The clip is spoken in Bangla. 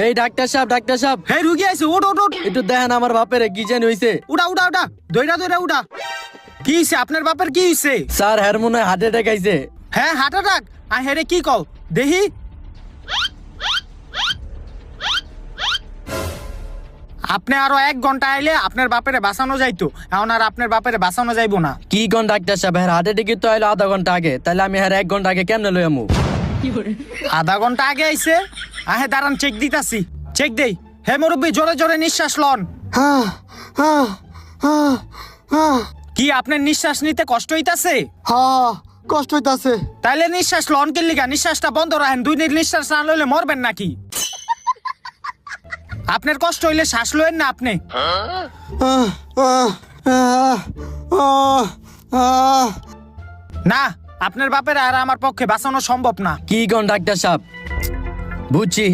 এই ডাক্তার সাহেব হে রুগী আইছে, ওঠ ওঠ ওঠ। একটু দেখেন আমার বাপের কি জানি হইছে। উড়া উড়া উড়া, দইরা দইরা উড়া। কি হইছে আপনার বাপের, কি হইছে? স্যার হের মনে হয় হার্ট অ্যাটাক আইছে। হ্যাঁ হার্ট অ্যাটাক? আর হেরে কি কও দেহি। আপনি আরো 1 ঘন্টা আইলে আপনার বাপেরে বাঁচানো যাইতো, এখন আর আপনার বাপেরে বাঁচানো যাইবো না। কি কোন ডাক্তার সাহেব, হের হার্ট অ্যাটাক তো আইলো আধা ঘন্টা আগে, তাহলে আমি হের 1 ঘন্টা আগে কেমনে লই আমু? আধা ঘন্টা আগে আইছে? আহে দাঁড়ান, চেক দিতাছি, চেক দেই। হে মুরব্বী, জোরে জোরে নিঃশ্বাস লন। কি আপনার নিঃশ্বাস নিতে কষ্ট হইতাছে? কষ্ট হইতাছে। তাইলে নিঃশ্বাস লন কি লিগা? নিঃশ্বাসটা বন্ধ রাখেন, 2 মিনিট নিঃশ্বাস না লইলে মরবেন নাকি? আপনার কষ্ট হইলে শ্বাস লইেন না আপনি। না, আপনার বাপের আর আমার পক্ষে বাঁচানো সম্ভব না। কি কোন ডাক্তার সাহেব, বুঝছি